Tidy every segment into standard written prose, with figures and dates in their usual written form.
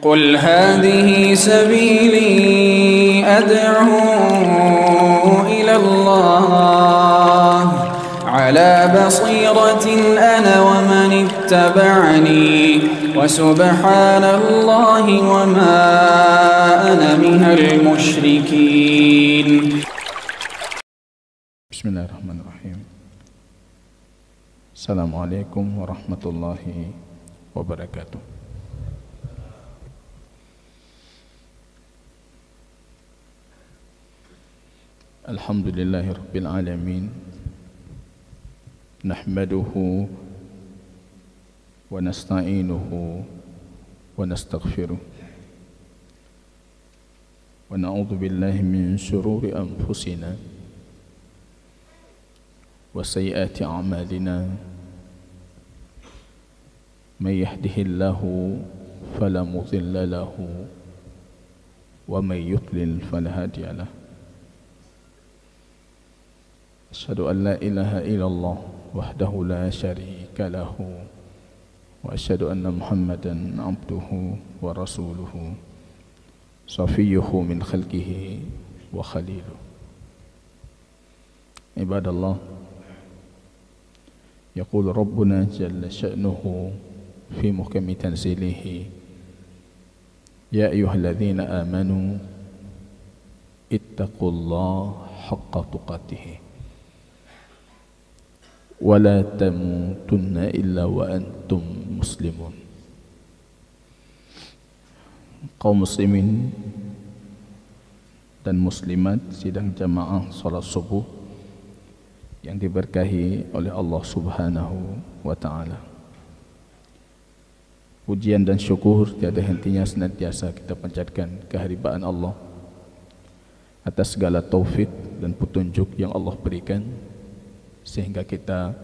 قل هذه سبيلي أدعو إلى الله على بصيرة أنا ومن اتبعني وسبحان الله وما أنا من المشركين. بسم الله الرحمن الرحيم. السلام عليكم ورحمة الله وبركاته. Alhamdulillahi Rabbil Alamin. Nahmaduhu wa nasta'inuhu wa nastaghfiruh wa na'udhu billahi min syururi anfusina wa sayyiati a'malina. Man yahdihillahu fala mudilla lahu wa man yudlil fala hadiya lahu. Asyhadu an la ilaha illallah wahdahu la syarika lahu wa asyhadu anna Muhammadan abduhu wa rasuluhu safiyyuhu min khalqihi wa khaliluh. Ibadallah, yaqul rabbuna jalla sya'nuhu fi muhkami tanzilihi, ya ayyuhalladzina amanu ittaqullaha haqqa tuqatih wala tamutunna illa wa antum muslimun. Kaum muslimin dan muslimat sidang jamaah salat subuh yang diberkahi oleh Allah Subhanahu wa ta'ala. Pujian dan syukur tiada hentinya senantiasa kita panjatkan kehadiran Allah atas segala taufik dan petunjuk yang Allah berikan sehingga kita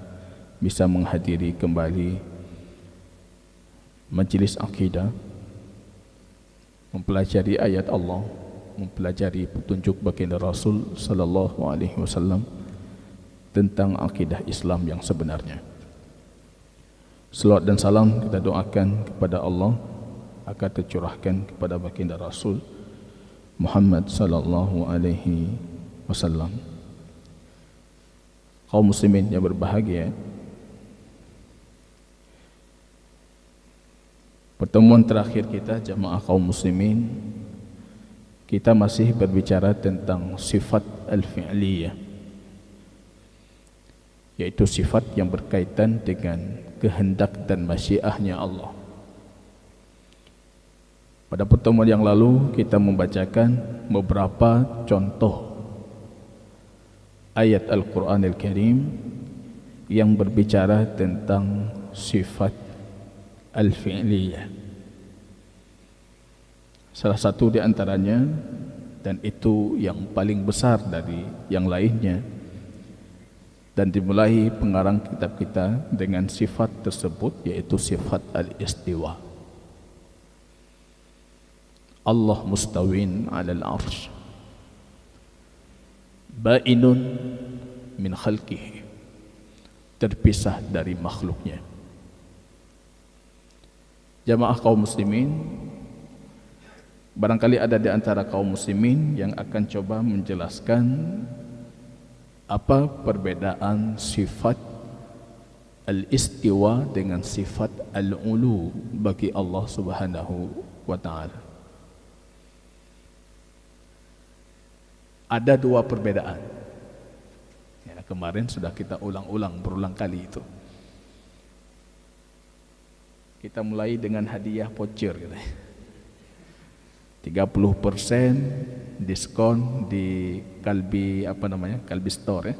bisa menghadiri kembali majelis akidah, mempelajari ayat Allah, mempelajari petunjuk baginda Rasul sallallahu alaihi wasallam tentang akidah Islam yang sebenarnya. Selawat dan salam kita doakan kepada Allah agar tercurahkan kepada baginda Rasul Muhammad sallallahu alaihi wasallam. Kaum muslimin yang berbahagia, pertemuan terakhir kita jamaah kaum muslimin, kita masih berbicara tentang sifat al-fi'liyah, yaitu sifat yang berkaitan dengan kehendak dan masyiahnya Allah. Pada pertemuan yang lalu kita membacakan beberapa contoh ayat Al-Quran Al-Karim yang berbicara tentang sifat al-fi'liyah. Salah satu di antaranya, dan itu yang paling besar dari yang lainnya, dan dimulai pengarang kitab kita dengan sifat tersebut, yaitu sifat al-istiwa. Allah mustawin alal arsh, ba'inun min khalqihi, terpisah dari makhluknya. Jamaah kaum muslimin, barangkali ada di antara kaum muslimin yang akan coba menjelaskan apa perbedaan sifat al-istiwa dengan sifat al-ulu bagi Allah Subhanahu wa ta'ala. Ada dua perbedaan. Ya, kemarin sudah kita berulang kali itu. Kita mulai dengan hadiah voucher gitu. 30% diskon di Kalbi Kalbi Store ya.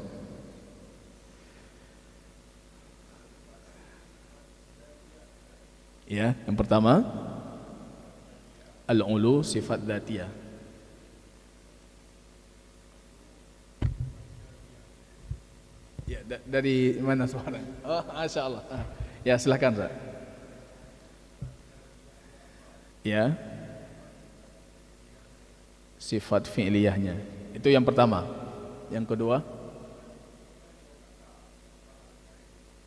Ya, yang pertama al-ulu sifat dzatiyah. Ya, dari mana suara? Oh, Masya Allah. Ya, silakan, Pak. Ya, sifat fi'liyahnya. Itu yang pertama. Yang kedua,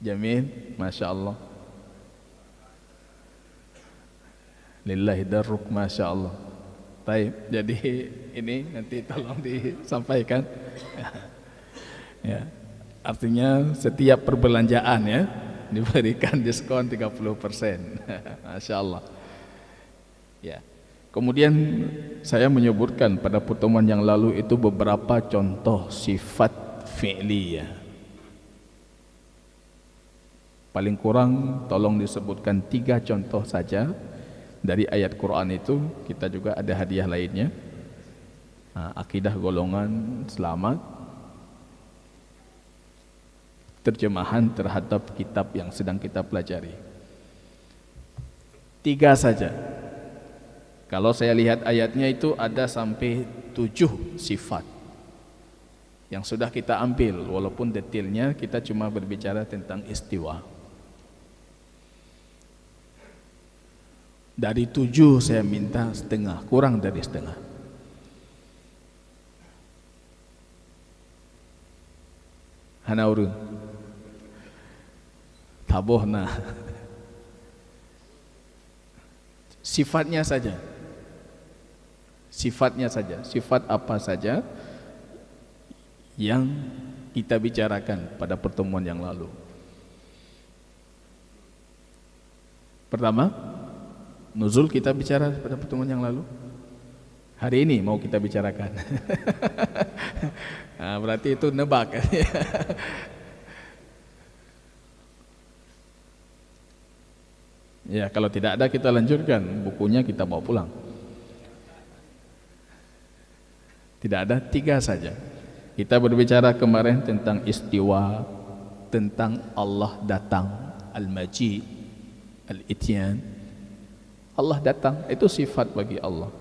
Jamil, Masya Allah. Lillahi darruk, Masya Allah. Baik, jadi ini nanti tolong disampaikan. Ya, artinya setiap perbelanjaan ya diberikan diskon 30%. Masya Allah. Ya. Kemudian saya menyebutkan pada pertemuan yang lalu itu beberapa contoh sifat fi'liyah. Paling kurang tolong disebutkan 3 contoh saja dari ayat Quran itu. Kita juga ada hadiah lainnya. Akidah golongan selamat, terjemahan terhadap kitab yang sedang kita pelajari. 3 saja. Kalau saya lihat ayatnya itu ada sampai 7 sifat yang sudah kita ambil, walaupun detailnya kita cuma berbicara tentang istiwa. Dari 7 saya minta setengah, kurang dari setengah. Hanauru tabohna. Sifatnya saja. Sifatnya saja. Sifat apa saja yang kita bicarakan pada pertemuan yang lalu. Pertama, nuzul kita bicara pada pertemuan yang lalu. Hari ini mau kita bicarakan. Nah, berarti itu nebak. Ya, kalau tidak ada kita lanjutkan, bukunya kita bawa pulang. Tidak ada, 3 saja. Kita berbicara kemarin tentang istiwa, tentang Allah datang, al-maji, al-ityan. Allah datang, itu sifat bagi Allah.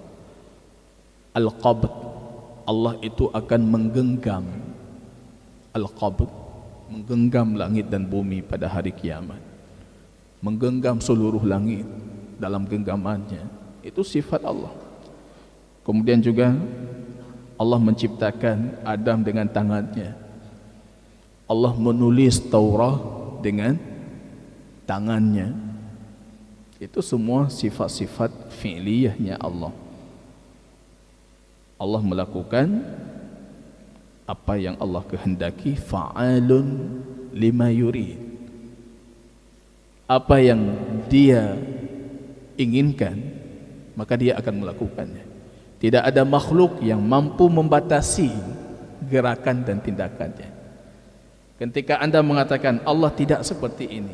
Al-qabd, Allah itu akan menggenggam. Al-qabd, menggenggam langit dan bumi pada hari kiamat, menggenggam seluruh langit dalam genggamannya. Itu sifat Allah. Kemudian juga Allah menciptakan Adam dengan tangannya. Allah menulis Taurat dengan tangannya. Itu semua sifat-sifat fi'liyahnya Allah. Allah melakukan apa yang Allah kehendaki, fa'alun lima yurid. Apa yang dia inginkan, maka dia akan melakukannya. Tidak ada makhluk yang mampu membatasi gerakan dan tindakannya. Ketika Anda mengatakan Allah tidak seperti ini,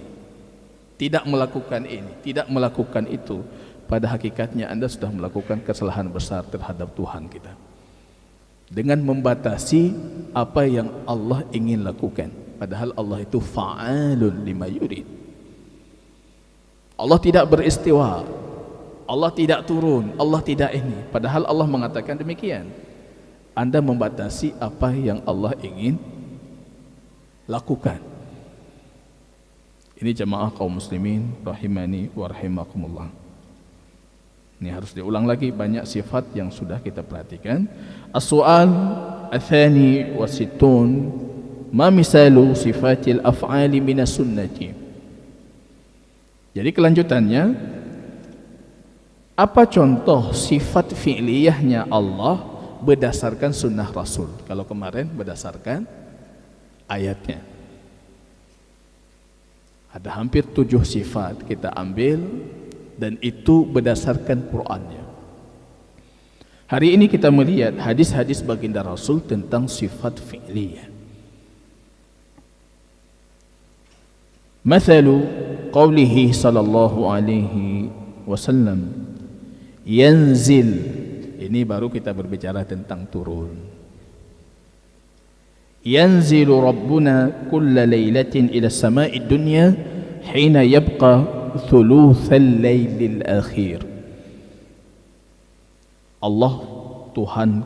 tidak melakukan ini, tidak melakukan itu, pada hakikatnya Anda sudah melakukan kesalahan besar terhadap Tuhan kita dengan membatasi apa yang Allah ingin lakukan. Padahal Allah itu fa'alun lima yurid. Allah tidak beristiwa, Allah tidak turun, Allah tidak ini. Padahal Allah mengatakan demikian. Anda membatasi apa yang Allah ingin lakukan. Ini jamaah kaum muslimin rahimani wa rahimakumullah. Ini harus diulang lagi, banyak sifat yang sudah kita perhatikan. As-su'al athani wa sittun, ma misalu sifatil af'ali minas sunnati. Jadi kelanjutannya, apa contoh sifat fi'liyahnya Allah berdasarkan sunnah Rasul? Kalau kemarin berdasarkan ayatnya. Ada hampir 7 sifat kita ambil, dan itu berdasarkan Qur'annya. Hari ini kita melihat hadis-hadis baginda Rasul tentang sifat fi'liyah. Mathalu qawlihi sallallahu alaihi wasallam, yanzil. Ini baru kita berbicara tentang turun. Yanzilu rabbuna kulla laylatin ila samai dunya hina yabqa thuluthal laylil akhir. Allah Tuhan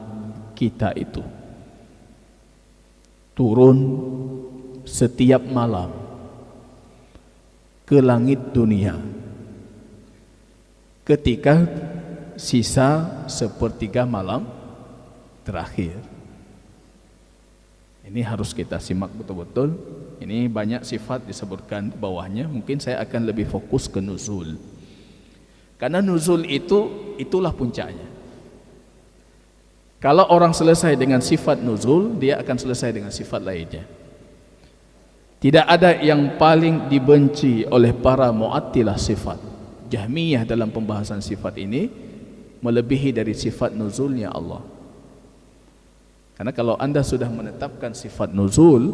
kita itu turun setiap malam ke langit dunia ketika sisa sepertiga malam terakhir. Ini harus kita simak betul-betul. Ini banyak sifat disebutkan di bawahnya. Mungkin saya akan lebih fokus ke nuzul. Karena nuzul itulah puncaknya. Kalau orang selesai dengan sifat nuzul, dia akan selesai dengan sifat lainnya. Tidak ada yang paling dibenci oleh para mu'attilah sifat. Jahmiyah dalam pembahasan sifat ini melebihi dari sifat nuzulnya Allah. Karena kalau anda sudah menetapkan sifat nuzul,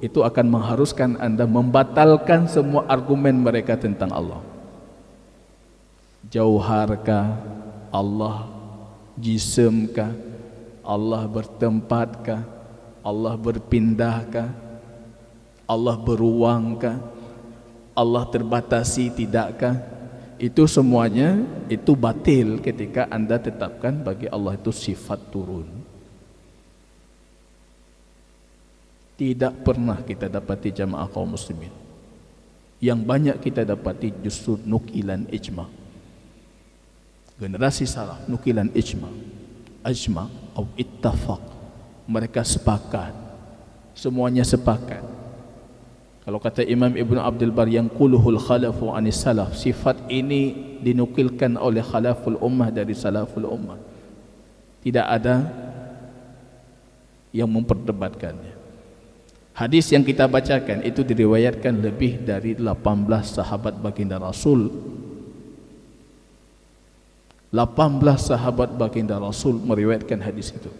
itu akan mengharuskan anda membatalkan semua argumen mereka tentang Allah. Jauharkah Allah, jisimkah Allah, bertempatkah Allah, berpindahkah Allah, beruangkah Allah, terbatasi tidakkah? Itu semuanya itu batil ketika anda tetapkan bagi Allah itu sifat turun. Tidak pernah kita dapati jamaah kaum muslimin. Yang banyak kita dapati justru nukilan ijma. Generasi salaf nukilan ijma, ajma atau ittafaq, mereka sepakat, semuanya sepakat. Kalau kata Imam Ibn Abdul Bar, yang quluhul khalafu anis salaf, sifat ini dinukilkan oleh khalaful ummah dari salaful ummah. Tidak ada yang memperdebatkannya. Hadis yang kita bacakan itu diriwayatkan lebih dari 18 sahabat baginda Rasul. 18 sahabat baginda Rasul meriwayatkan hadis itu.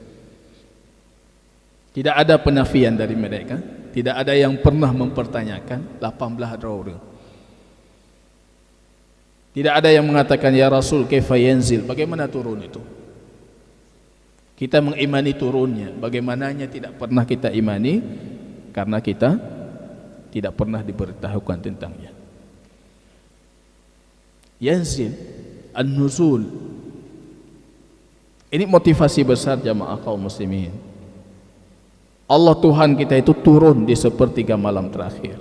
Tidak ada penafian dari mereka, tidak ada yang pernah mempertanyakan 18 orang. Tidak ada yang mengatakan, ya Rasul kaifa yanzil, bagaimana turun itu? Kita mengimani turunnya, bagaimananya tidak pernah kita imani karena kita tidak pernah diberitahukan tentangnya. Yanzil, an-nuzul, ini motivasi besar jamaah kaum muslimin. Allah Tuhan kita itu turun di sepertiga malam terakhir.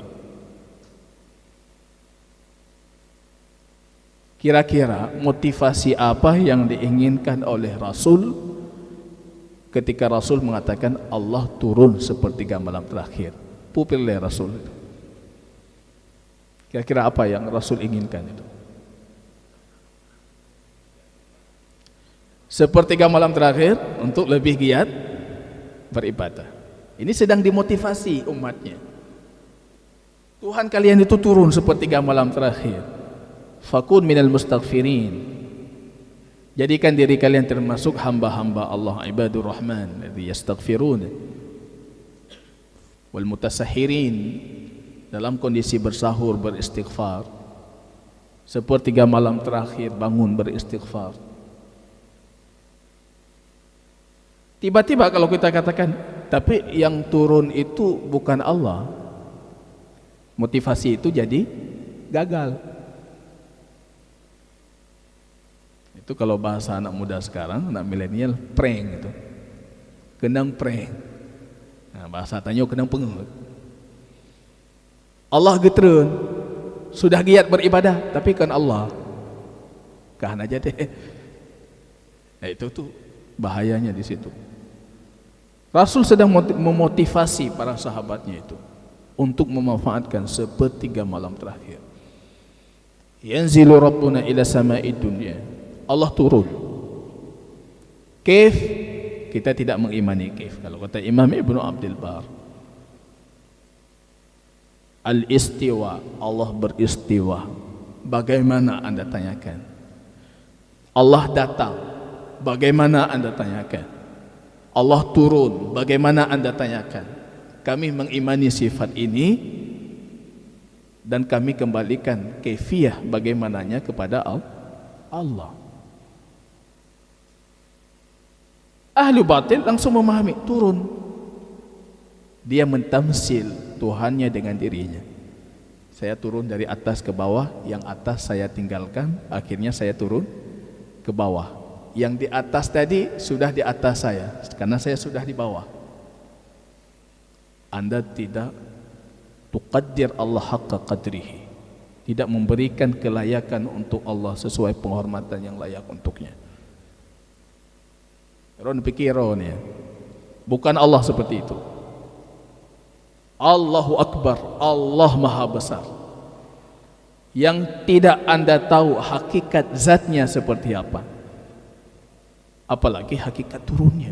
Kira-kira motivasi apa yang diinginkan oleh Rasul ketika Rasul mengatakan Allah turun sepertiga malam terakhir? Pupilnya Rasul itu. Kira-kira apa yang Rasul inginkan itu? Sepertiga malam terakhir untuk lebih giat beribadah. Ini sedang dimotivasi umatnya. Tuhan kalian itu turun sepertiga malam terakhir. Fakun minal mustaghfirin. Jadikan diri kalian termasuk hamba-hamba Allah, ibadur rahman alladzi yastaghfirun wal mutasahhirin, dalam kondisi bersahur beristighfar. Sepertiga malam terakhir bangun beristighfar. Tiba-tiba kalau kita katakan, tapi yang turun itu bukan Allah, motivasi itu jadi gagal. Itu kalau bahasa anak muda sekarang, anak milenial, prank itu. Kenang prank. Nah, bahasa Tanyo kenang pengut. Allah geterun, sudah giat beribadah, tapi kan Allah. Kahan aja deh. Nah, itu tuh bahayanya di situ. Rasul sedang memotivasi para sahabatnya itu untuk memanfaatkan sepertiga malam terakhir. Yanzilu Rabbuna ila sama'id dunya. Allah turun. Kaif? Kita tidak mengimani kaif. Kalau kata Imam Ibn Abdul Bar, al-istiwa, Allah beristiwa. Bagaimana anda tanyakan? Allah datang. Bagaimana anda tanyakan? Allah turun, bagaimana anda tanyakan? Kami mengimani sifat ini dan kami kembalikan kaifiyah bagaimananya kepada Allah. Ahlu batil langsung memahami, turun. Dia mentamsil Tuhannya dengan dirinya. Saya turun dari atas ke bawah, yang atas saya tinggalkan, akhirnya saya turun ke bawah. Yang di atas tadi sudah di atas saya, karena saya sudah di bawah. Anda tidak tuqaddir Allah haqqa qadrihi, tidak memberikan kelayakan untuk Allah sesuai penghormatan yang layak untuknya. Ron pikiron ya, bukan Allah seperti itu. Allahu Akbar, Allah Maha Besar. yang tidak Anda tahu hakikat zatnya seperti apa, apalagi hakikat turunnya.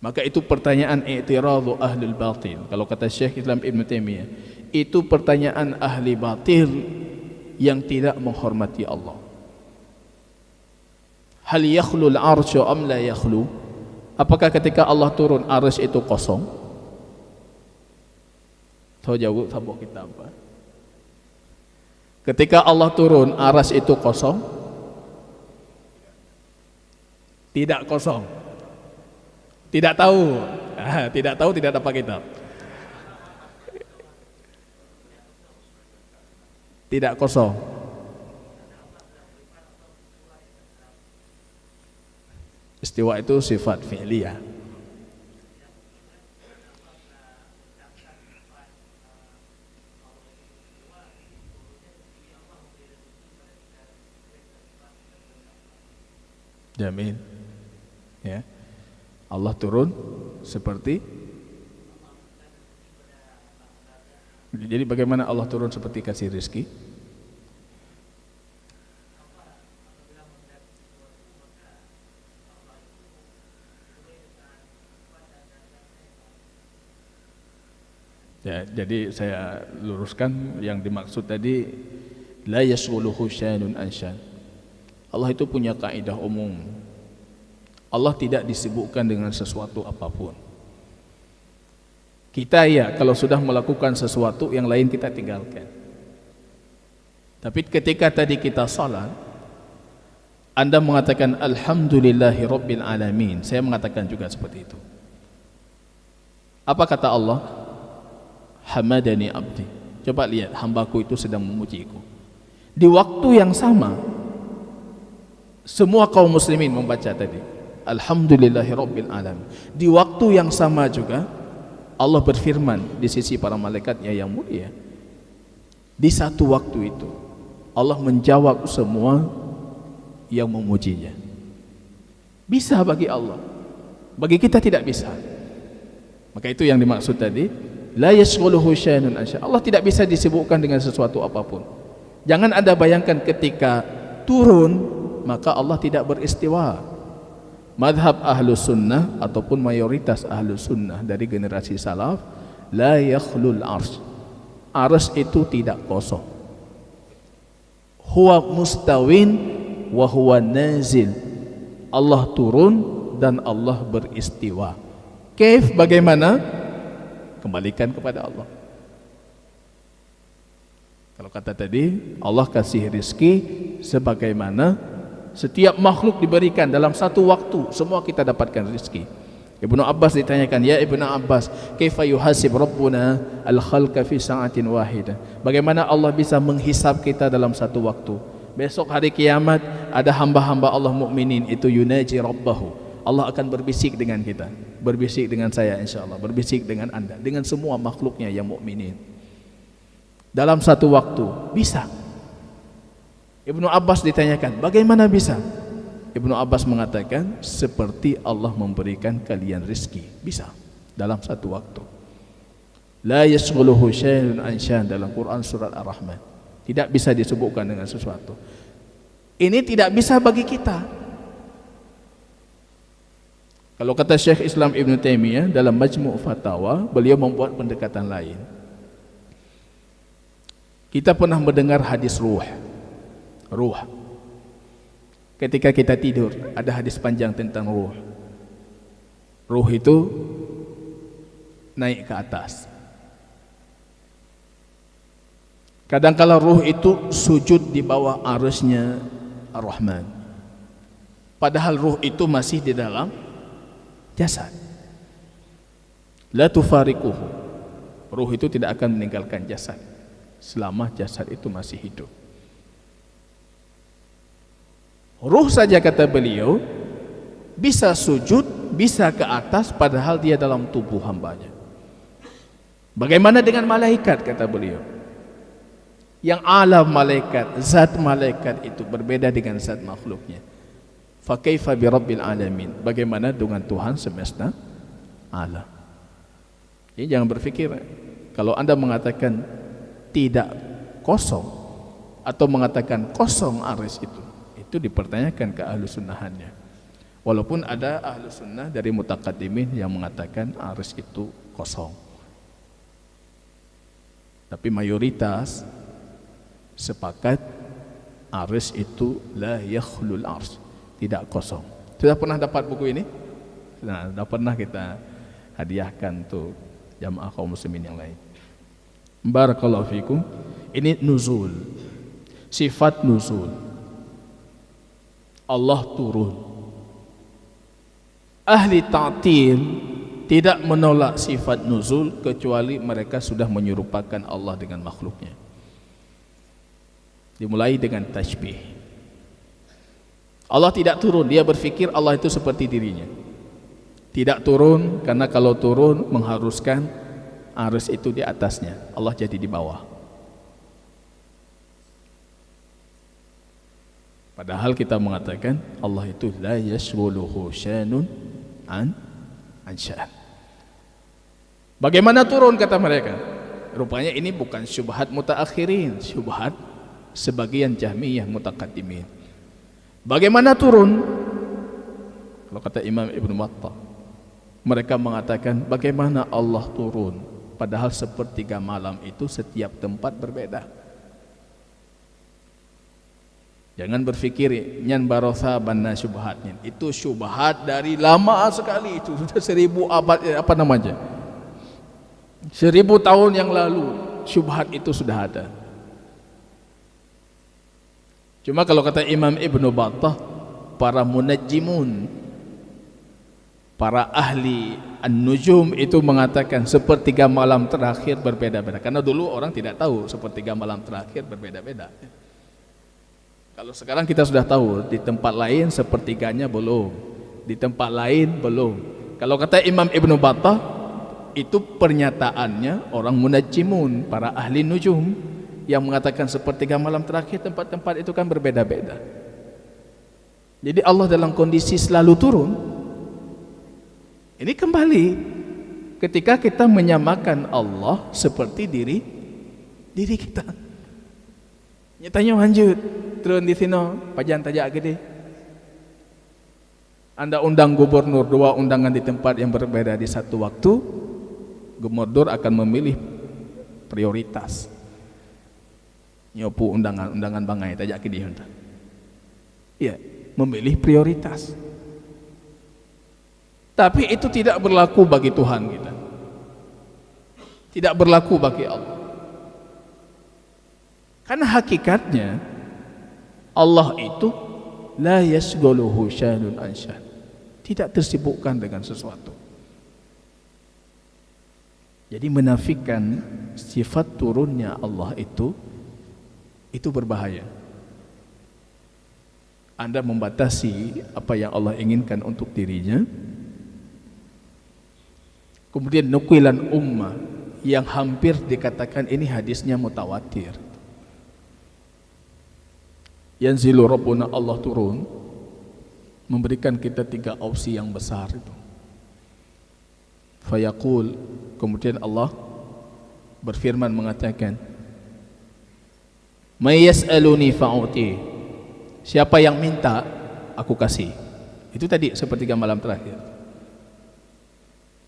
Maka itu pertanyaan i'tiradhu ahlul batil. Kalau kata Syekh Islam Ibn Taimiyah, itu pertanyaan ahli batil yang tidak menghormati Allah. Hal yakhlul arsyu am la yakhlu? Apakah ketika Allah turun arsy itu kosong? Tahu jawab sabuk kita apa? Ketika Allah turun arsy itu kosong? Tidak kosong. Tidak tahu. Tidak tahu, tidak dapat kitab. Tidak kosong. Istiwa itu sifat fi'liyah. Jamin. Ya. Allah turun seperti, jadi bagaimana Allah turun seperti kasih rezeki? Ya, jadi saya luruskan yang dimaksud tadi, la yashghuluhu syanun an syan. Allah itu punya kaidah umum. Allah tidak disibukkan dengan sesuatu apapun. Kita ya, kalau sudah melakukan sesuatu, yang lain kita tinggalkan. Tapi ketika tadi kita salat, Anda mengatakan alhamdulillahi rabbil alamin, saya mengatakan juga seperti itu. Apa kata Allah? Hamadani abdi. Coba lihat, hambaku itu sedang memujiku. Di waktu yang sama, semua kaum muslimin membaca tadi alhamdulillahi rabbil alamin. Di waktu yang sama juga Allah berfirman di sisi para malaikatnya yang mulia. Di satu waktu itu Allah menjawab semua yang memujinya. Bisa bagi Allah, bagi kita tidak bisa. Maka itu yang dimaksud tadi, la yashghuluhu syanun an syan. Allah tidak bisa disibukkan dengan sesuatu apapun. Jangan Anda bayangkan ketika turun maka Allah tidak beristiwa. Madhab ahlus sunnah ataupun mayoritas ahlus sunnah dari generasi salaf, la yakhlul arsy. Arsy itu tidak kosong. Huwa mustawin wa huwa nazil. Allah turun dan Allah beristiwa. Kaif, bagaimana? Kembalikan kepada Allah. Kalau kata tadi, Allah kasih rizki sebagaimana setiap makhluk diberikan dalam satu waktu, semua kita dapatkan rizki. Ibnu Abbas ditanyakan, ya Ibnu Abbas, kaifa yuhasib rabbuna al-khalqa fi sa'atin wahidah? Bagaimana Allah bisa menghisab kita dalam satu waktu? Besok hari kiamat ada hamba-hamba Allah mukminin itu yunaji rabbahu. Allah akan berbisik dengan kita, berbisik dengan saya insyaallah, berbisik dengan Anda, dengan semua makhluknya yang mukminin. Dalam satu waktu bisa. Ibnu Abbas ditanyakan, bagaimana bisa? Ibnu Abbas mengatakan, seperti Allah memberikan kalian rezeki. Bisa, dalam satu waktu. La yashghuluhu syai'un an syan, dalam Quran surat Ar-Rahman. Tidak bisa disebutkan dengan sesuatu. Ini tidak bisa bagi kita. Kalau kata Syekh Islam Ibn Taimiyah dalam Majmu' Fatawa, beliau membuat pendekatan lain. Kita pernah mendengar hadis ruh. Ruh. Ketika kita tidur, ada hadis panjang tentang ruh. Ruh itu naik ke atas. Kadang-kala ruh itu sujud di bawah arusnya Ar-Rahman. Padahal ruh itu masih di dalam jasad. La tufariquhu. Ruh itu tidak akan meninggalkan jasad selama jasad itu masih hidup. Ruh saja kata beliau bisa sujud, bisa ke atas padahal dia dalam tubuh hambanya. Bagaimana dengan malaikat kata beliau? Yang alam malaikat, zat malaikat itu berbeda dengan zat makhluknya. Fa kaifa bi rabbil alamin? Bagaimana dengan Tuhan semesta alam? Jadi jangan berpikir kalau Anda mengatakan tidak kosong atau mengatakan kosong arsy itu dipertanyakan ke ahlu sunnahannya. Walaupun ada ahlu sunnah dari mutaqaddimin yang mengatakan arsy itu kosong, tapi mayoritas sepakat arsy itu la yakhlul arsy, tidak kosong. Sudah pernah dapat buku ini? Sudah pernah kita hadiahkan untuk jamaah kaum muslimin yang lain. Barakallahu fikum. Ini nuzul, sifat nuzul, Allah turun. Ahli ta'til tidak menolak sifat nuzul kecuali mereka sudah menyerupakan Allah dengan makhluknya. Dimulai dengan tasbih. Allah tidak turun, dia berfikir Allah itu seperti dirinya. Tidak turun karena kalau turun mengharuskan arsy itu di atasnya, Allah jadi di bawah. Padahal kita mengatakan Allah itu la yashghuluhu syanun an syan. Bagaimana turun kata mereka? Rupanya ini bukan syubhat mutaakhirin, syubhat sebagian Jahmiyah mutaqaddimin. Bagaimana turun? Kalau kata Imam Ibnu Battah, mereka mengatakan bagaimana Allah turun padahal sepertiga malam itu setiap tempat berbeda. Jangan berpikir nyan barosa banna syubhatnya. Itu syubhat dari lama sekali, itu sudah 1000 abad, apa namanya, 1000 tahun yang lalu syubhat itu sudah ada. Cuma kalau kata Imam Ibnu Battah, para munajjimun, para ahli an-nujum itu mengatakan sepertiga malam terakhir berbeda-beda. Karena dulu orang tidak tahu sepertiga malam terakhir berbeda-beda. Kalau sekarang kita sudah tahu, di tempat lain sepertiganya belum, di tempat lain belum. Kalau kata Imam Ibnu Battah, itu pernyataannya orang munajjimun, para ahli nujum, yang mengatakan sepertiga malam terakhir tempat-tempat itu kan berbeda-beda. Jadi Allah dalam kondisi selalu turun. Ini kembali ketika kita menyamakan Allah seperti diri kita. Nyatanya lanjut turun di sini pajan tajak gede. Anda undang gubernur 2 undangan di tempat yang berbeda di satu waktu, gubernur akan memilih prioritas. Nyopu undangan bangai tajak gede hendak. Iya, memilih prioritas. Tapi itu tidak berlaku bagi Tuhan kita. Tidak berlaku bagi Allah. Karena hakikatnya Allah itu la yasghuluhu syanun an syan. Tidak tersibukkan dengan sesuatu. Jadi menafikan sifat turunnya Allah itu berbahaya. Anda membatasi apa yang Allah inginkan untuk dirinya. Kemudian nukilan ummah yang hampir dikatakan ini hadisnya mutawatir. Yanzilu Rabbuna, Allah turun, memberikan kita 3 opsi yang besar itu. Fayaqul, kemudian Allah berfirman mengatakan, may yas'aluni fa'uti, siapa yang minta aku kasih. Itu tadi sepertiga malam terakhir.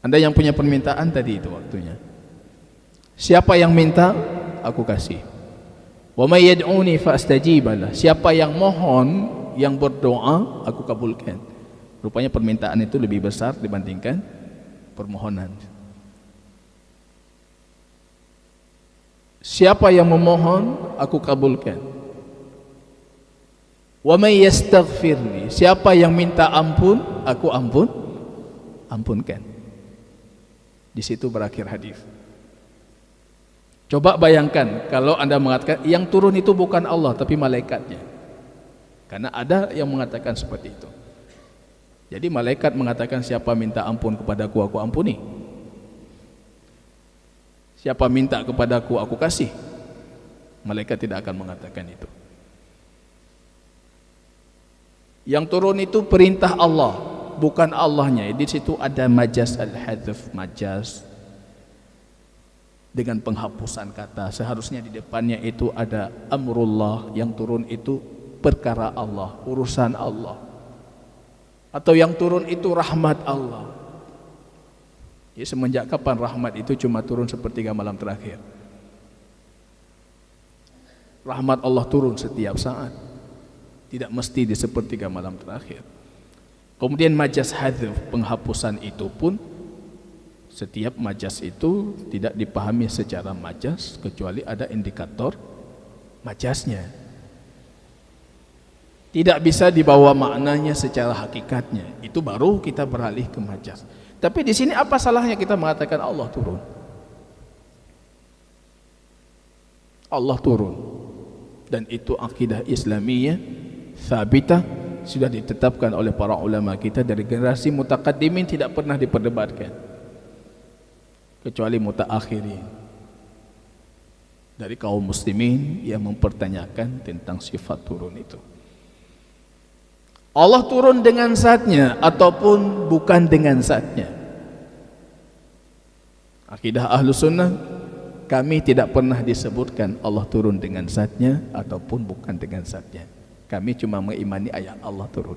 Anda yang punya permintaan tadi itu waktunya. Siapa yang minta aku kasih. Wa may yad'uni fa'astajibalah, siapa yang mohon, yang berdoa aku kabulkan. Rupanya permintaan itu lebih besar dibandingkan permohonan. Siapa yang memohon aku kabulkan. Wa may yastaghfirni, siapa yang minta ampun aku ampunkan. Di situ berakhir hadis. Coba bayangkan kalau Anda mengatakan yang turun itu bukan Allah tapi malaikatnya. Karena ada yang mengatakan seperti itu. Jadi malaikat mengatakan siapa minta ampun kepadaku aku ampuni. Siapa minta kepadaku aku kasih. Malaikat tidak akan mengatakan itu. Yang turun itu perintah Allah, bukan Allahnya. Di situ ada majaz al-hadzf, majaz. dengan penghapusan kata. Seharusnya di depannya itu ada amrullah, yang turun itu perkara Allah, urusan Allah. Atau yang turun itu rahmat Allah. Ya, semenjak kapan rahmat itu cuma turun sepertiga malam terakhir? Rahmat Allah turun setiap saat, tidak mesti di sepertiga malam terakhir. Kemudian majaz hadzf, penghapusan itu pun setiap majaz itu tidak dipahami secara majaz kecuali ada indikator majaznya. Tidak bisa dibawa maknanya secara hakikatnya. Itu baru kita beralih ke majaz. Tapi di sini apa salahnya kita mengatakan Allah turun? Allah turun. Dan itu akidah Islamiyah thabitah, sudah ditetapkan oleh para ulama kita dari generasi mutaqaddimin, tidak pernah diperdebatkan kecuali mutaakhirin dari kaum muslimin yang mempertanyakan tentang sifat turun itu. Allah turun dengan zatnya ataupun bukan dengan zatnya. Akidah Ahlus Sunnah, kami tidak pernah disebutkan Allah turun dengan zatnya ataupun bukan dengan zatnya. Kami cuma mengimani ayat Allah turun.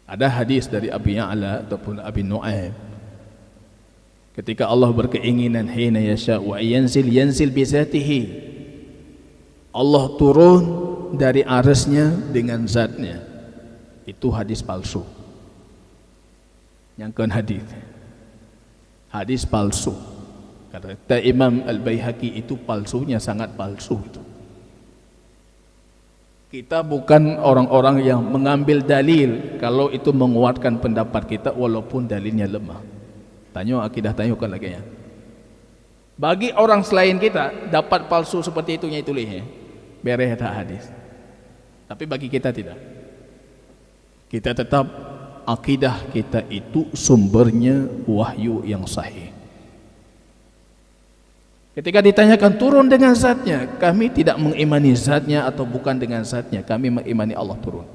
Ada hadis dari Abi Ya'la ataupun Abi Nu'aim, ketika Allah berkeinginan hina yasha wa yanzil bi zatihi, Allah turun dari arsy-Nya dengan zatnya. Itu hadis palsu. Nyangkeun hadis palsu. Kata Imam Al-Baihaqi, itu palsunya sangat palsu itu. Kita bukan orang-orang yang mengambil dalil kalau itu menguatkan pendapat kita walaupun dalilnya lemah. Tanya akidah tanyukan lagi ya. Bagi orang selain kita dapat palsu seperti itunya itu lih. Bereh tak hadis. Tapi bagi kita tidak. Kita tetap akidah kita itu sumbernya wahyu yang sahih. Ketika ditanyakan turun dengan zatnya, kami tidak mengimani zatnya atau bukan dengan zatnya, kami mengimani Allah turun.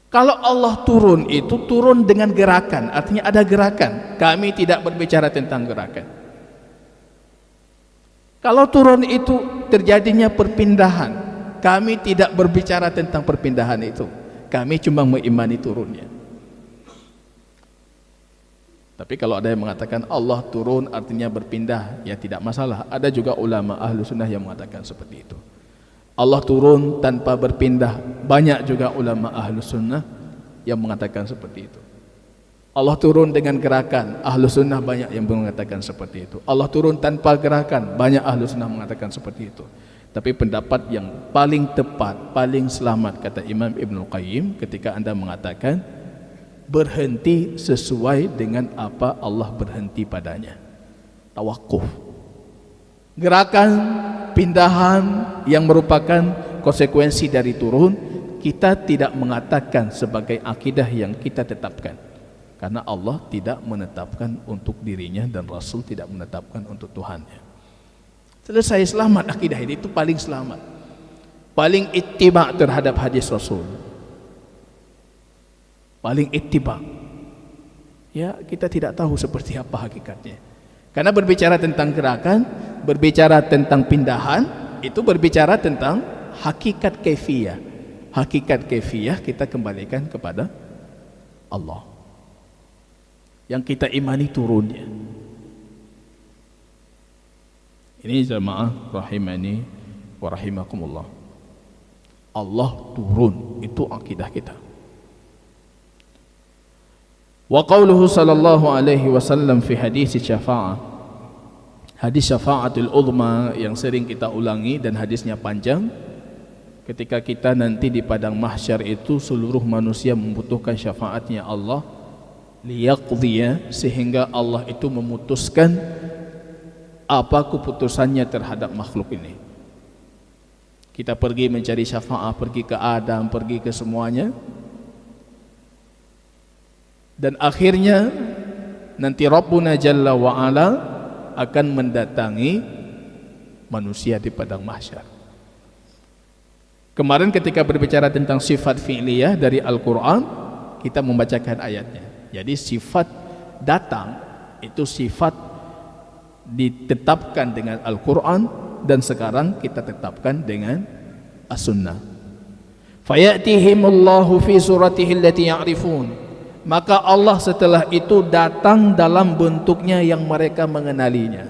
Kalau Allah turun itu turun dengan gerakan, artinya ada gerakan. Kami tidak berbicara tentang gerakan. Kalau turun itu terjadinya perpindahan, kami tidak berbicara tentang perpindahan itu. Kami cuma mengimani turunnya. Tapi kalau ada yang mengatakan Allah turun artinya berpindah, ya tidak masalah. Ada juga ulama ahlu sunnah yang mengatakan seperti itu. Allah turun tanpa berpindah. Banyak juga ulama ahlu sunnah yang mengatakan seperti itu. Allah turun dengan gerakan. Ahlu sunnah banyak yang mengatakan seperti itu. Allah turun tanpa gerakan. Banyak ahlu sunnah mengatakan seperti itu. Tapi pendapat yang paling tepat, paling selamat, kata Imam Ibnul Qayyim, ketika anda mengatakan berhenti sesuai dengan apa Allah berhenti padanya. Tawakuf. Gerakan, pindahan yang merupakan konsekuensi dari turun, kita tidak mengatakan sebagai akidah yang kita tetapkan. Karena Allah tidak menetapkan untuk dirinya dan Rasul tidak menetapkan untuk Tuhannya. Selesai, selamat akidah ini, itu paling selamat. Paling ittiba terhadap hadis Rasul. Paling ittiba. Ya, kita tidak tahu seperti apa hakikatnya. Karena berbicara tentang gerakan, berbicara tentang pindahan, itu berbicara tentang hakikat kaifiyah. Hakikat kaifiyah kita kembalikan kepada Allah. Yang kita imani turunnya. Ini jamaah rahimani wa rahimakumullah. Allah turun, itu akidah kita. Wa qauluhu sallallahu alaihi wasallam fi hadis syafa'ah. Hadis syafa'atul uzma yang sering kita ulangi dan hadisnya panjang. Ketika kita nanti di padang mahsyar itu seluruh manusia membutuhkan syafaatnya Allah liyaqdhiya, sehingga Allah itu memutuskan apa keputusannya terhadap makhluk ini. Kita pergi mencari syafaat, pergi ke Adam, pergi ke semuanya. Dan akhirnya nanti Rabbuna Jalla wa'ala akan mendatangi manusia di padang mahsyar. Kemarin ketika berbicara tentang sifat fi'liyah dari Al-Quran, kita membacakan ayatnya. Jadi sifat datang itu sifat ditetapkan dengan Al-Quran, dan sekarang kita tetapkan dengan As-Sunnah. Fayatihimullahu fi suratihi allati ya'rifun, maka Allah setelah itu datang dalam bentuknya yang mereka mengenalinya.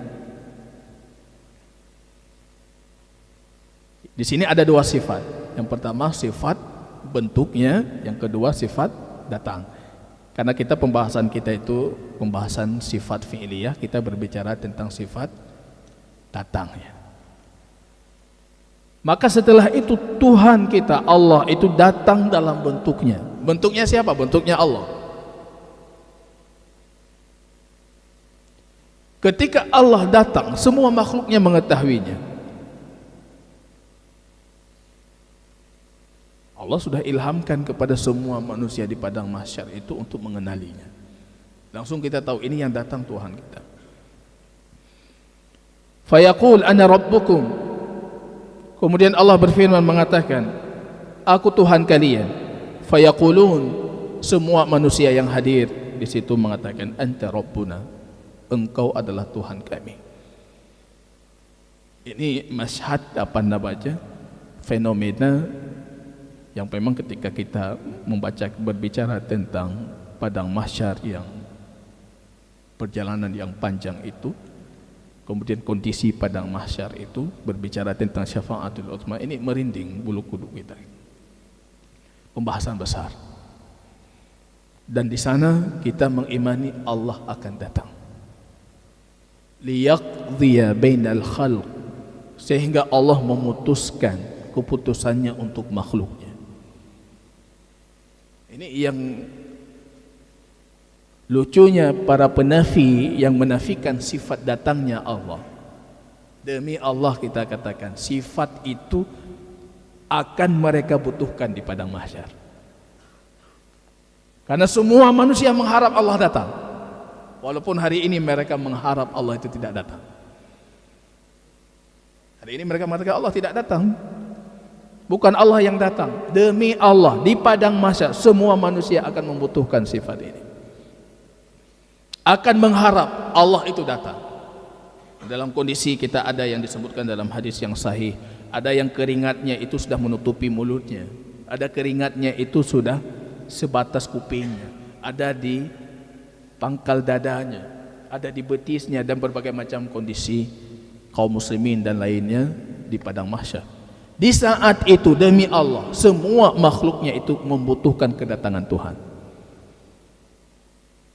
Di sini ada dua sifat. Yang pertama sifat bentuknya, yang kedua sifat datang. Karena kita pembahasan kita itu pembahasan sifat fi'liyah, kita berbicara tentang sifat datangnya. Maka setelah itu Tuhan kita Allah itu datang dalam bentuknya. Bentuknya siapa? Bentuknya Allah. Ketika Allah datang, semua makhluknya mengetahuinya. Allah sudah ilhamkan kepada semua manusia di padang mahsyar itu untuk mengenalinya. Langsung kita tahu ini yang datang Tuhan kita. Fayaqul ana rabbukum. Kemudian Allah berfirman mengatakan, aku Tuhan kalian. Fayaqulun, semua manusia yang hadir di situ mengatakan, anta rabbuna, engkau adalah Tuhan kami. Ini masyhad apa namanya? Fenomena yang memang ketika kita berbicara tentang padang mahsyar yang perjalanan yang panjang itu, kemudian kondisi padang mahsyar itu berbicara tentang syafaatul uzma, ini merinding bulu kuduk kita. Pembahasan besar. Dan di sana kita mengimani Allah akan datang. Liyaqdhiya bainal khalq, sehingga Allah memutuskan keputusannya untuk makhluknya. Ini yang lucunya para penafi yang menafikan sifat datangnya Allah. Demi Allah kita katakan sifat itu akan mereka butuhkan di padang mahsyar. Karena semua manusia mengharap Allah datang. Walaupun hari ini mereka mengharap Allah itu tidak datang. Hari ini mereka mengatakan Allah tidak datang. Bukan Allah yang datang. Demi Allah, di padang mahsyar semua manusia akan membutuhkan sifat ini. Akan mengharap Allah itu datang. Dalam kondisi kita ada yang disebutkan dalam hadis yang sahih, ada yang keringatnya itu sudah menutupi mulutnya, ada keringatnya itu sudah sebatas kupingnya, ada di pangkal dadanya, ada di betisnya, dan berbagai macam kondisi kaum muslimin dan lainnya di padang mahsyar. Di saat itu demi Allah semua makhluknya itu membutuhkan kedatangan Tuhan,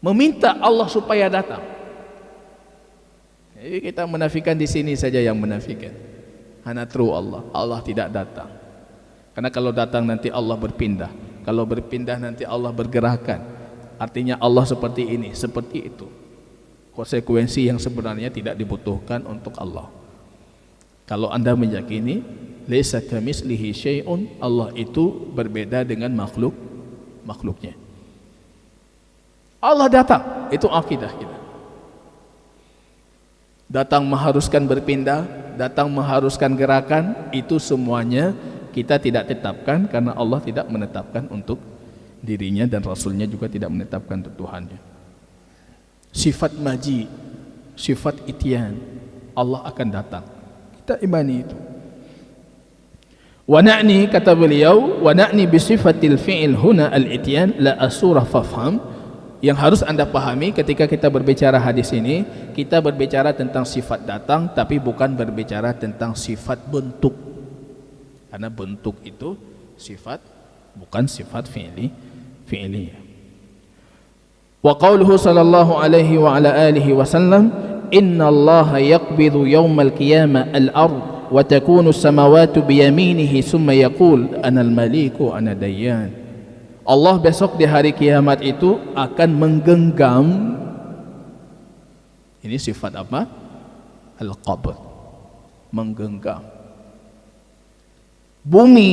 meminta Allah supaya datang. Jadi kita menafikan di sini saja yang menafikan. Hanatru Allah tidak datang. Karena kalau datang nanti Allah berpindah. Kalau berpindah nanti Allah bergerakan. Artinya Allah seperti ini, seperti itu. Konsekuensi yang sebenarnya tidak dibutuhkan untuk Allah. Kalau Anda meyakini laisa kamitslihi syai'un, Allah itu berbeda dengan makhluknya. Allah datang, itu akidah kita. Datang mengharuskan berpindah, datang mengharuskan gerakan, itu semuanya kita tidak tetapkan karena Allah tidak menetapkan untuk dirinya dan Rasulnya juga tidak menetapkan untuk Tuhannya. Sifat maji, sifat ityan, Allah akan datang. Kita imani itu. Wa na'ni, kata beliau, wa na'ni bisifatil fi'il huna al-ityan la asurah fafham. Yang harus Anda pahami ketika kita berbicara hadis ini, kita berbicara tentang sifat datang tapi bukan berbicara tentang sifat bentuk. Karena bentuk itu sifat, bukan sifat fi'li. Wa qauluhu sallallahu alaihi wa ala alihi wasallam, inna allaha yaqbidu yawmal qiyamah al-ard wa takunu as-samawati biyaminihi summa yaqul ana al-maliku ana dayyan. Allah besok di hari kiamat itu akan menggenggam, ini sifat apa? Al-qabd, menggenggam bumi,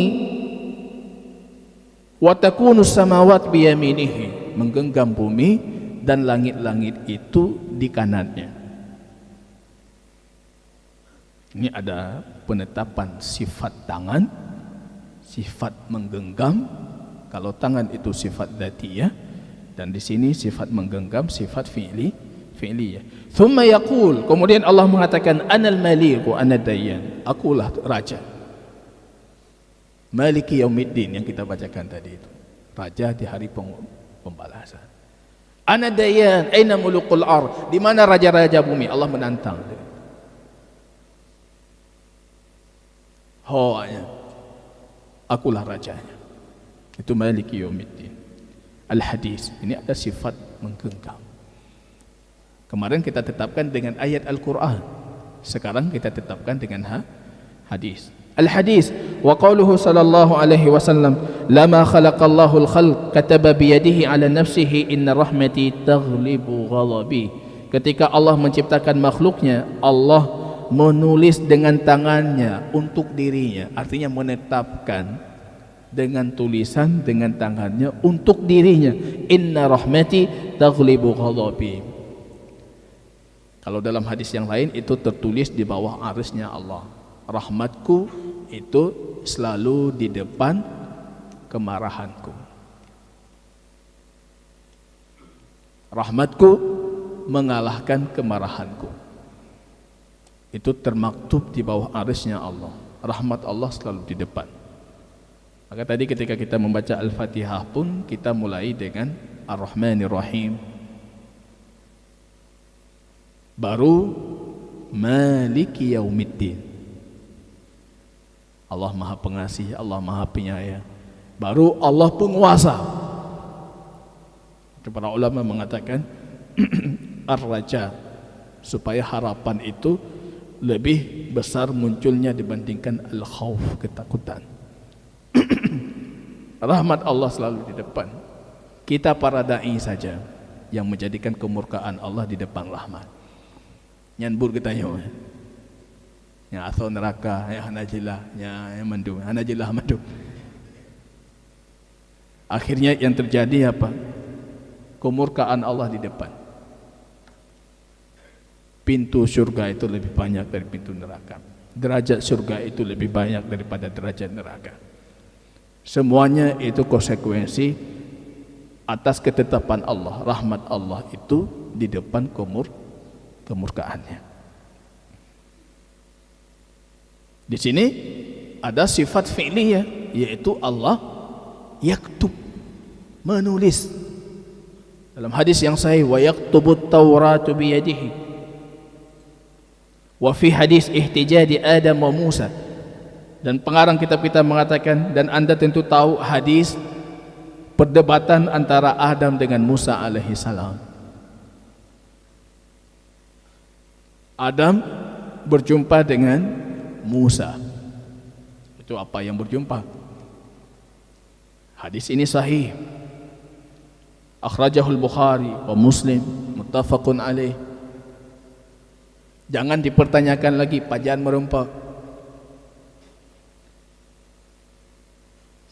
wa takunu as-samawati biyaminihi, menggenggam bumi dan langit-langit itu di kanannya. Ini ada penetapan sifat tangan, sifat menggenggam. Kalau tangan itu sifat dzatiyah, Dan di sini sifat menggenggam sifat fi'liyah. Thumma yaqul, kemudian Allah mengatakan anal malik wa anad dayyan, akulah raja. Maliki yaumiddin yang kita bacakan tadi itu. Raja di hari pembalasan. Anad dayyan, aina mulukul ard? Di mana raja-raja bumi? Allah menantang. Akulah rajanya. Itu maliki yaumiddin. Al-hadis, ini ada sifat menggenggam. Kemarin kita tetapkan dengan ayat Al-Quran, sekarang kita tetapkan dengan hadis. Al-hadis, wa qauluhu sallallahu alaihi wasallam, lama khalaqallahu al-khalq kataba biyadihi ala nafsihi inna rahmati taghlibu ghadabi. Ketika Allah menciptakan makhluknya, Allah menulis dengan tangannya untuk dirinya, artinya menetapkan dengan tulisan dengan tangannya untuk dirinya, inna rahmati taghlibu ghadabi. Kalau dalam hadis yang lain itu tertulis di bawah arsy-Nya Allah, rahmatku itu selalu di depan kemarahanku. Rahmatku mengalahkan kemarahanku. Itu termaktub di bawah arsy-Nya Allah. Rahmat Allah selalu di depan. Maka tadi ketika kita membaca Al-Fatihah pun kita mulai dengan Ar-Rahmanir Rahim. Baru Maliki Yaumiddin. Allah Maha Pengasih, Allah Maha Penyayang. Baru Allah Penguasa. Para ulama mengatakan Ar-Raja, supaya harapan itu lebih besar munculnya dibandingkan Al-Khawf, ketakutan. Rahmat Allah selalu di depan. Kita para da'i saja yang menjadikan kemurkaan Allah di depan rahmat. Nyanbur kita nyawa. Yang asal neraka, yang hanajilah, yang mandu, hanajilah mandu. Akhirnya yang terjadi apa? Kemurkaan Allah di depan. Pintu surga itu lebih banyak dari pintu neraka. Derajat surga itu lebih banyak daripada derajat neraka. Semuanya itu konsekuensi atas ketetapan Allah, rahmat Allah itu di depan kemurkaannya. Di sini ada sifat fi'liyah, yaitu Allah yaktub, menulis. Dalam hadis yang sahih, wa yaktubut Tauratu biyadihi. Wa fi hadis ihtijadi Adam wa Musa. Dan pengarang kitab kita mengatakan, dan anda tentu tahu hadis perdebatan antara Adam dengan Musa alaihi salam. Adam berjumpa dengan Musa. Itu apa yang berjumpa? Hadis ini sahih. Akhrajahul Bukhari wa Muslim, muttafaqun alaih. Jangan dipertanyakan lagi pajan merompak.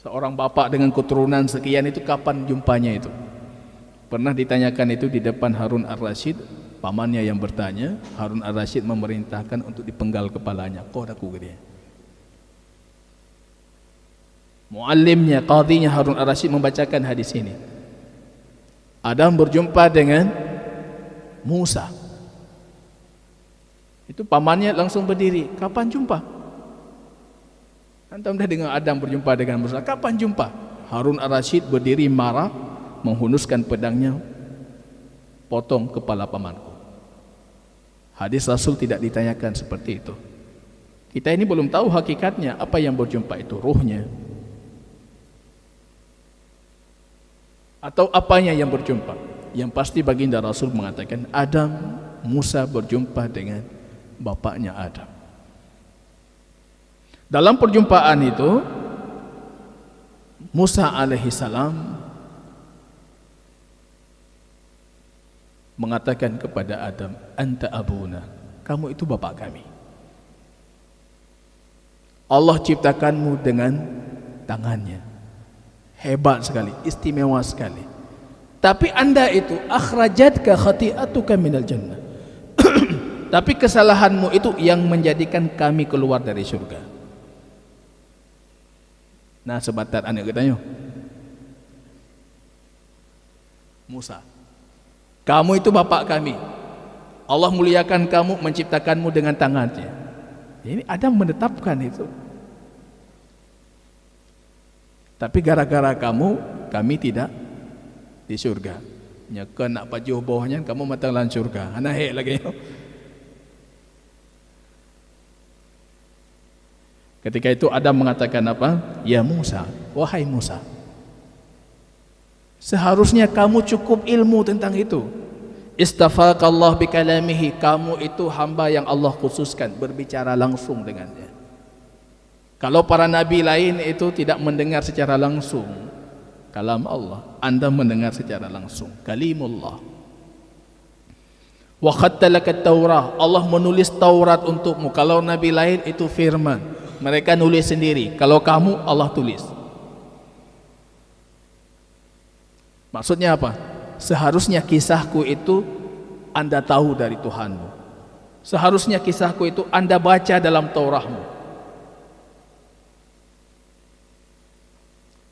Seorang bapak dengan keturunan sekian itu kapan jumpanya itu? Pernah ditanyakan itu di depan Harun Ar-Rasyid, pamannya yang bertanya. Harun Ar-Rasyid memerintahkan untuk dipenggal kepalanya. Kau dah ku dia. Muallimnya, qadhinya Harun Ar-Rasyid membacakan hadis ini. Adam berjumpa dengan Musa. Itu pamannya langsung berdiri. Kapan jumpa? Antum dah dengar Adam berjumpa dengan Musa. Kapan jumpa? Harun Ar-Rasyid berdiri marah, menghunuskan pedangnya, potong kepala pamanku. Hadis Rasul tidak ditanyakan seperti itu. Kita ini belum tahu hakikatnya, apa yang berjumpa itu, ruhnya, atau apanya yang berjumpa. Yang pasti baginda Rasul mengatakan Adam, Musa berjumpa dengan bapaknya Adam. Dalam perjumpaan itu Musa alaihi salam mengatakan kepada Adam, anta abuna, kamu itu bapak kami. Allah ciptakanmu dengan tangannya. Hebat sekali, istimewa sekali. Tapi anda itu akhrajatka khati'atuka minal jannah. Tapi kesalahanmu itu yang menjadikan kami keluar dari surga. Nah, sebatar anak katanya. Musa, kamu itu bapak kami. Allah muliakan kamu, menciptakanmu dengan tangannya. Ini Adam menetapkan itu. Tapi gara-gara kamu, kami tidak di surga. Nyaka nak pajuh bawahnya, kamu matang lan surga. Anak hek lagi. Ketika itu Adam mengatakan apa? Ya Musa, wahai Musa, seharusnya kamu cukup ilmu tentang itu. Istafaqallah bikalamihi, kamu itu hamba yang Allah khususkan berbicara langsung dengannya. Kalau para nabi lain itu tidak mendengar secara langsung kalam Allah, Anda mendengar secara langsung kalimullah. Wa khattalaka Taurah, Allah menulis Taurat untukmu. Kalau nabi lain itu firman, mereka nulis sendiri. Kalau kamu, Allah tulis. Maksudnya apa? Seharusnya kisahku itu Anda tahu dari Tuhanmu. Seharusnya kisahku itu Anda baca dalam Taurahmu.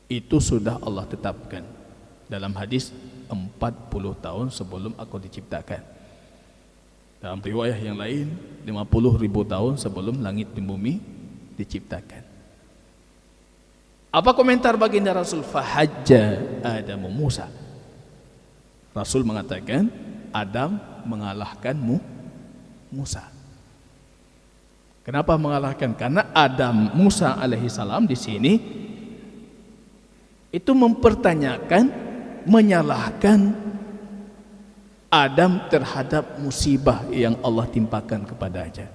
Itu sudah Allah tetapkan dalam hadis 40 tahun sebelum aku diciptakan. Dalam riwayah yang lain 50.000 tahun sebelum langit dan bumi diciptakan. Apa komentar baginda Rasul? Fahajja Adamu Musa. Rasul mengatakan Adam mengalahkan Musa. Kenapa mengalahkan? Karena Adam Musa alaihi salam di sini itu mempertanyakan, menyalahkan Adam terhadap musibah yang Allah timpakan kepadanya.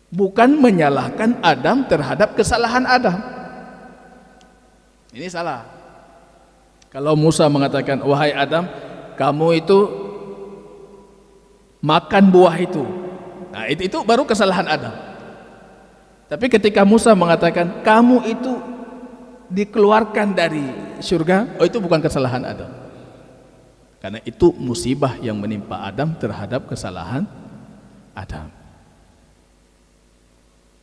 Bukan menyalahkan Adam terhadap kesalahan Adam. Ini salah. Kalau Musa mengatakan, wahai Adam, kamu itu makan buah itu. Nah, itu baru kesalahan Adam. Tapi ketika Musa mengatakan, kamu itu dikeluarkan dari surga, itu bukan kesalahan Adam. Karena itu musibah yang menimpa Adam terhadap kesalahan Adam.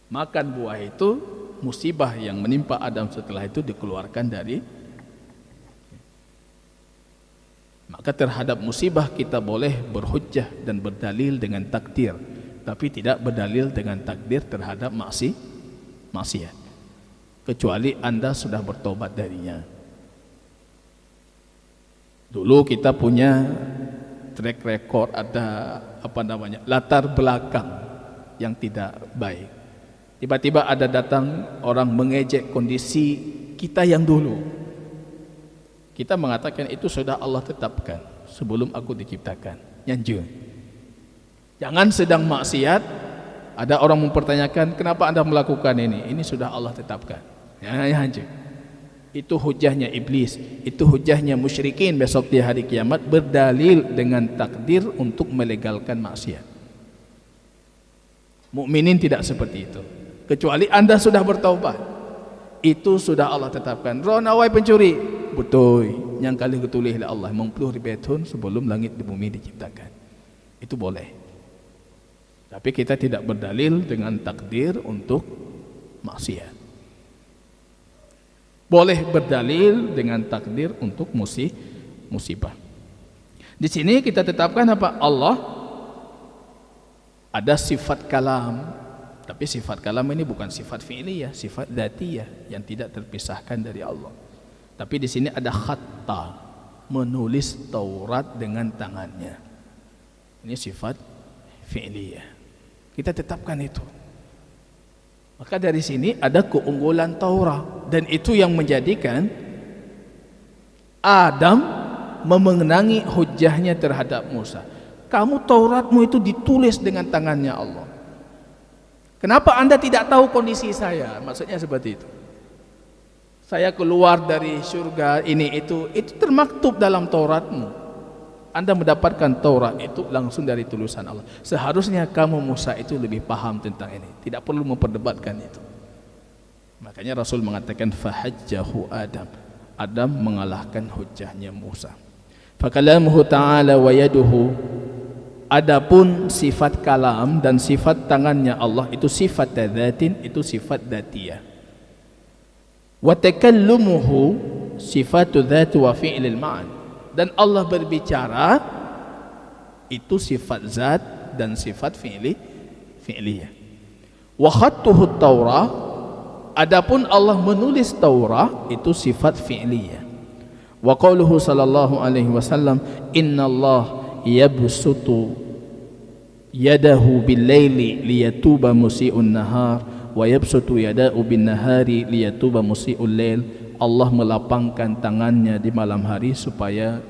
Makan buah itu musibah yang menimpa Adam, setelah itu dikeluarkan dari. Maka terhadap musibah kita boleh berhujjah dan berdalil dengan takdir, tapi tidak berdalil dengan takdir terhadap maksiat, kecuali Anda sudah bertobat darinya. Dulu kita punya track record, ada latar belakang yang tidak baik. Tiba-tiba ada datang orang mengejek kondisi kita yang dulu. Kita mengatakan itu sudah Allah tetapkan sebelum aku diciptakan. Nyanjur. Jangan sedang maksiat, ada orang mempertanyakan kenapa Anda melakukan ini? Ini sudah Allah tetapkan. Ya, nyanjur. Itu hujahnya iblis, itu hujahnya musyrikin besok di hari kiamat, berdalil dengan takdir untuk melegalkan maksiat. Mukminin tidak seperti itu. Kecuali Anda sudah bertaubat, itu sudah Allah tetapkan. Ronawai pencuri, betul, yang kali ketulih oleh Allah 50.000 tahun sebelum langit dan bumi diciptakan. Itu boleh. Tapi kita tidak berdalil dengan takdir untuk maksiat. Boleh berdalil dengan takdir untuk musibah. Di sini kita tetapkan apa? Allah ada sifat kalam. Tapi sifat kalam ini bukan sifat fi'liyah, sifat dzatiyah yang tidak terpisahkan dari Allah. Tapi di sini ada khatta, menulis Taurat dengan tangannya. Ini sifat fi'liyah. Kita tetapkan itu. Maka dari sini ada keunggulan Taurat, dan itu yang menjadikan Adam memenangi hujahnya terhadap Musa. Kamu Tauratmu itu ditulis dengan tangannya Allah. Kenapa Anda tidak tahu kondisi saya? Maksudnya seperti itu. Saya keluar dari surga ini itu termaktub dalam Tauratmu. Anda mendapatkan Taurat itu langsung dari tulisan Allah. Seharusnya kamu Musa itu lebih paham tentang ini. Tidak perlu memperdebatkan itu. Makanya Rasul mengatakan fahajjahu Adam. Adam mengalahkan hujahnya Musa. Fakalamuhu ta'ala wa yaduhu. Adapun sifat kalam dan sifat tangannya Allah itu sifat dzatin, itu sifat dzatiyah. Wa takallumuhu, sifatu dzat wa fi'lil ma'an. Dan Allah berbicara itu sifat zat dan sifat fi'liyah. Wa khattuhu Taurah, adapun Allah menulis Taurah itu sifat fi'liyah. Wa qauluhu sallallahu alaihi wasallam, innallaha yabsutu yadahu bil-laili liyatuba musii'un nahar wa yabsutu yadahu bin-nahari liyatuba musii'ul lail. Allah melapangkan tangannya di malam hari supaya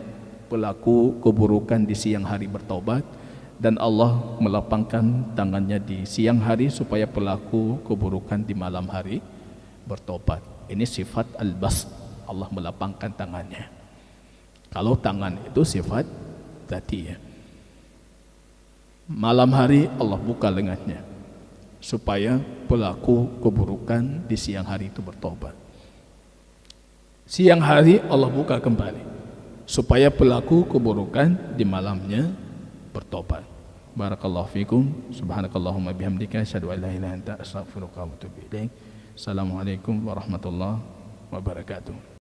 pelaku keburukan di siang hari bertaubat, dan Allah melapangkan tangannya di siang hari supaya pelaku keburukan di malam hari bertobat. Ini sifat al-bast, Allah melapangkan tangannya. Kalau tangan itu sifat zatiyah. Malam hari Allah buka lengannya supaya pelaku keburukan di siang hari itu bertobat. Siang hari Allah buka kembali supaya pelaku keburukan di malamnya bertobat. Barakallahu fikum. Subhanakallahumma bihamdika asyhadu an la ilaha illa anta astaghfiruka wa atubu ilaik. Assalamualaikum warahmatullahi wabarakatuh.